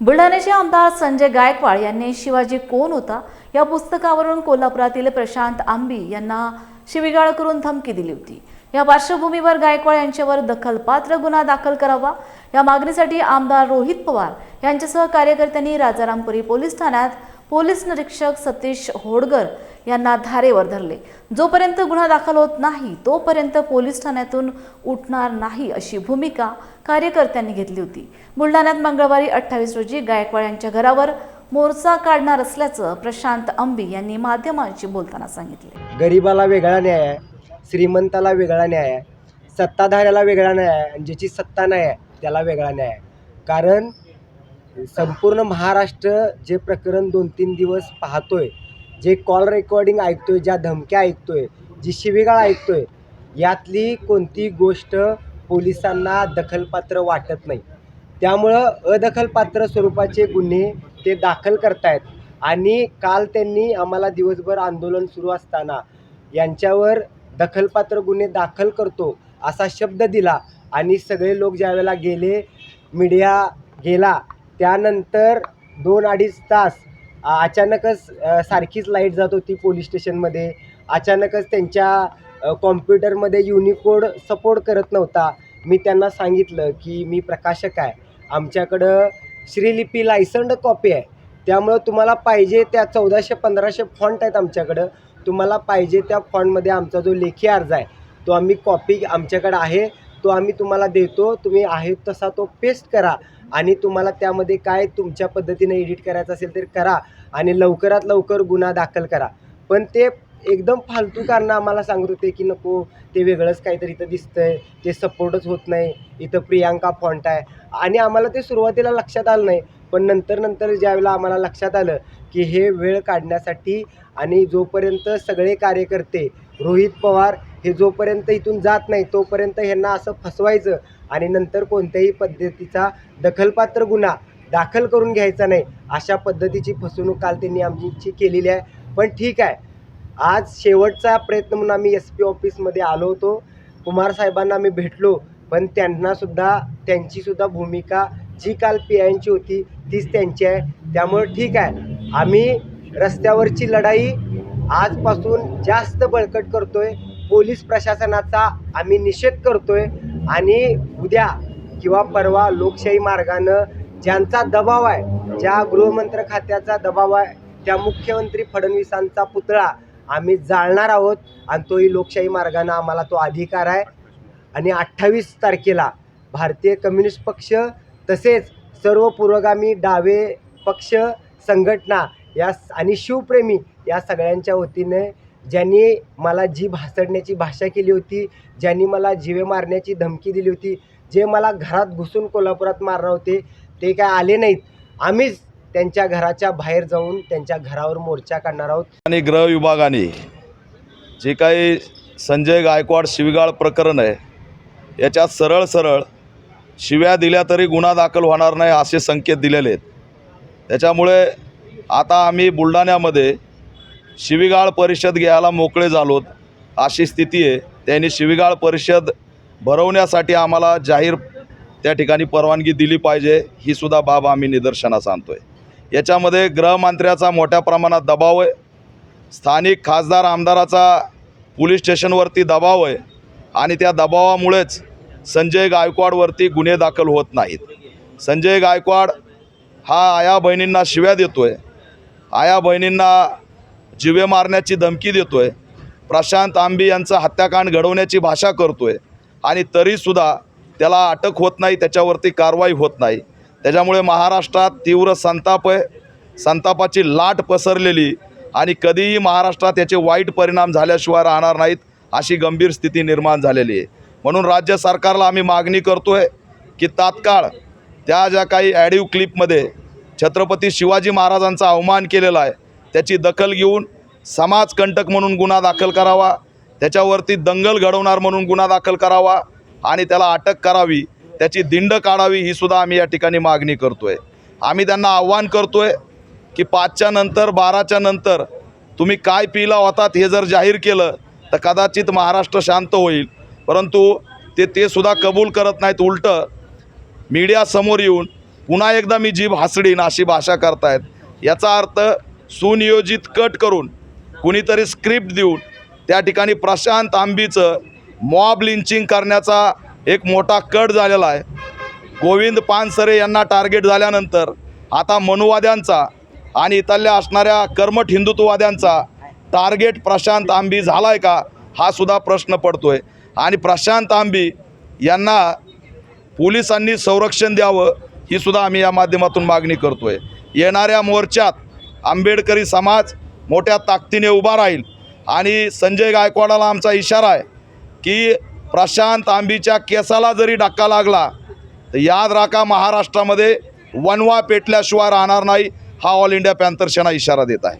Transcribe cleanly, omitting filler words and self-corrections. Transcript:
बुलढाण्याचे आमदार संजय गायकवाड यांनी शिवाजी कोण होता या पुस्तकावरून कोल्हापुरातील प्रशांत आंबी यांना शिवीगाळ करून धमकी दिली होती। या पार्श्वभूमीवर गायकवाड यांच्यावर दखलपात्र गुन्हा दाखल करावा या मागणीसाठी आमदार रोहित पवार यांच्यासह कार्यकर्त्यांनी राजारामपुरी पोलीस ठाण्यात पोलीस निरीक्षक सतीश होडगर यांना धारेवर धरले। जोपर्यंत गुन्हा दाखल होत नाही तोपर्यंत पोलीस ठाण्यातून उठणार नाही अशी भूमिका कार्यकर्त्यांनी घेतली होती। बुलढाण्यात मंगळवारी 28 रोजी गायकवाड यांच्या घरावर मोर्चा काढणार असल्याचं प्रशांत आंबी यांनी माध्यमांशी बोलताना सांगितले। गरीबाला वेगळा न्याय आहे, श्रीमंताला वेगळा न्याय आहे, सत्ताधाऱ्याला वेगळा न्याय आहे आणि ज्याची सत्ता नाही आहे त्याला वेगळा न्याय आहे। कारण संपूर्ण महाराष्ट्र जे प्रकरण 2-3 दिवस पाहतोय, जे कॉल रेकॉर्डिंग ऐकतोय, ज्या धमक्या ऐकतोय, जी शिवीगाळ ऐकतोय, यातली कोणती गोष्ट पोलिसांना दखलपात्र वाटत नाही। त्यामुळं अदखलपात्र स्वरूपाचे गुन्हे ते दाखल करतायत आणि काल त्यांनी आम्हाला दिवसभर आंदोलन सुरू असताना यांच्यावर दखलपात्र गुन्हे दाखल करतो असा शब्द दिला आणि सगळे लोक ज्यावेळेला गेले, मीडिया गेला, त्यानंतर 2-2.5 तास अचानकच सारखीच लाईट जात होती पोलीस स्टेशनमध्ये। अचानकच त्यांच्या कॉम्प्युटरमध्ये युनिकोड सपोर्ट करत नव्हता। मी त्यांना सांगितलं की मी प्रकाशक आहे, आमच्याकडं श्रीलिपी लायसन्ड कॉपी आहे, त्यामुळं तुम्हाला पाहिजे त्या 1400-1500 फॉन्ट आहेत आमच्याकडं, तुम्हाला पाहिजे त्या फॉन्टमध्ये आमचा जो लेखी अर्ज आहे तो आम्ही कॉपी आमच्याकडं आहे तो आम्ही तुम्हाला देतो, तुम्ही आहे तसा तो पेस्ट करा आणि तुम्हाला त्यामध्ये काय तुमच्या पद्धतीने एडिट करायचं असेल तर करा आणि लवकरात लवकर गुन्हा दाखल करा। पण ते एकदम फालतू कारणं आम्हाला सांगत होते की नको, ते वेगळंच काहीतरी इथं दिसतंय, ते सपोर्टच होत नाही, इथं प्रियांका फॉन्ट आहे आणि आम्हाला ते सुरुवातीला लक्षात आलं नाही। पण नंतर ज्यावेळेला आम्हाला लक्षात आलं की हे वेळ काढण्यासाठी आणि जोपर्यंत सगळे कार्यकर्ते रोहित पवार हे जोपर्यंत इथून जात नाही तोपर्यंत ह्यांना असं फसवायचं आणि नंतर कोणत्याही पद्धतीचा दखलपात्र गुन्हा दाखल करून घ्यायचा नाही, अशा पद्धतीची फसवणूक काल त्यांनी आमची केलेली आहे। पण ठीक आहे, आज शेवटचा प्रयत्न म्हणून आम्ही SP ऑफिसमध्ये आलो होतो, कुमार साहेबांना आम्ही भेटलो, पण त्यांचीसुद्धा भूमिका जी काल PIंची होती तीच त्यांची आहे। त्यामुळे ठीक आहे, आम्ही रस्त्यावरची लढाई आजपासून जास्त बळकट करतोय, पोलीस प्रशासनाचा आम्ही निषेध करतोय आणि उद्या किंवा परवा लोकशाही मार्गानं ज्यांचा दबाव आहे, ज्या गृहमंत्री खात्याचा दबाव आहे, त्या मुख्यमंत्री फडणवीसांचा पुतळा आम्ही जाळणार आहोत आणि तोही लोकशाही मार्गाने आम्हाला तो अधिकार आहे। आणि 28 तारखेला भारतीय कम्युनिस्ट पक्ष तसेच सर्व पुरोगामी डावे पक्ष संघटना या आणि शिवप्रेमी या सगळ्यांच्या वतीने ज्यांनी मला जीभ हासडण्याची भाषा केली होती, ज्यांनी मला जीवे मारण्याची धमकी दिली होती, जे मला घरात घुसून कोल्हापुरात मारणार होते, ते काय आले नाहीत। आम्हीच त्यांच्या घराच्या बाहेर जाऊन त्यांच्या घरावर मोर्चा काढणार आहोत। आणि गृह विभागाने जे काही संजय गायकवाड शिवीगाळ प्रकरण आहे याच्यात सरळ शिव्या दिल्या तरी गुन्हा दाखल होणार नाही असे संकेत दिलेले आहेत। त्याच्यामुळे आता आम्ही बुलढाण्यामध्ये शिवीगाळ परिषद घ्यायला मोकळे झालोत अशी स्थिती आहे। त्यांनी शिवीगाळ परिषद भरवण्यासाठी आम्हाला जाहीर त्या ठिकाणी परवानगी दिली पाहिजे, ही सुद्धा बाब आम्ही निदर्शनास आणतोय। याच्यामध्ये गृहमंत्र्याचा मोठ्या प्रमाणात दबाव आहे, स्थानिक खासदार आमदाराचा पोलीस स्टेशनवरती दबाव आहे आणि त्या दबावामुळेच संजय गायकवाडवरती गुन्हे दाखल होत नाहीत। संजय गायकवाड हा आया बहिणींना शिव्या देतोय, आया बहिणींना जीवे मारण्याची धमकी देतोय, प्रशांत आंबी यांचा हत्याकांड घडवण्याची भाषा करतोय आणि तरीसुद्धा त्याला अटक होत नाही, त्याच्यावरती कारवाई होत नाही। त्याच्यामुळे महाराष्ट्रात तीव्र संताप आहे, संतापाची लाट पसरलेली आणि कधीही महाराष्ट्रात याचे वाईट परिणाम झाल्याशिवाय राहणार नाहीत अशी गंभीर स्थिती निर्माण झालेली आहे। म्हणून राज्य सरकारला आम्ही मागणी करतोय की तात्काळ त्या ज्या काही ऑडिओ क्लिपमध्ये छत्रपती शिवाजी महाराजांचा अवमान केलेला आहे त्याची दखल घेऊन समाजकंटक म्हणून गुन्हा दाखल करावा, त्याच्यावरती दंगल घडवणार म्हणून गुन्हा दाखल करावा आणि त्याला अटक करावी, त्याची दिंड काढावी, ही सुद्धा आम्ही या ठिकाणी मागणी करतोय। आम्ही त्यांना आव्हान करतोय की 5च्या नंतर 12च्या नंतर तुम्ही काय पिला होतात हे जर जाहीर केलं तर कदाचित महाराष्ट्र शांत होईल, परंतु ते सुद्धा कबूल करत नाहीत। उलटं मीडियासमोर येऊन पुन्हा एकदा मी जीभ हासडीन अशी भाषा करतायत. याचा अर्थ सुनियोजित कट करून कुणीतरी स्क्रिप्ट देऊन त्या ठिकाणी प्रशांत आंबीचं मॉब लिंचिंग करण्याचा एक मोठा कट झालेला आहे. गोविंद पानसरे यांना टार्गेट झाल्यानंतर आता मनुवाद्यांचा आणि इथल्या असणाऱ्या कर्मठ हिंदुत्ववाद्यांचा टार्गेट प्रशांत आंबी झाला आहे का हा सुद्धा प्रश्न पडतोय. आणि प्रशांत आंबी यांना पोलिसांनी संरक्षण द्यावं ही सुद्धा आम्ही या माध्यमातून मागणी करतोय. येणाऱ्या मोर्चात आंबेडकरी समाज मोठ्या ताकदीने उभा राहील आणि संजय गायकवाडाला आमचा इशारा आहे की प्रशांत आंबीच्या केसाला जरी धक्का लागला तर याद राखा महाराष्ट्रामध्ये वनवा पेटल्याशिवाय राहणार नाही. हा ऑल इंडिया पॅन्थर सेना इशारा देत आहे.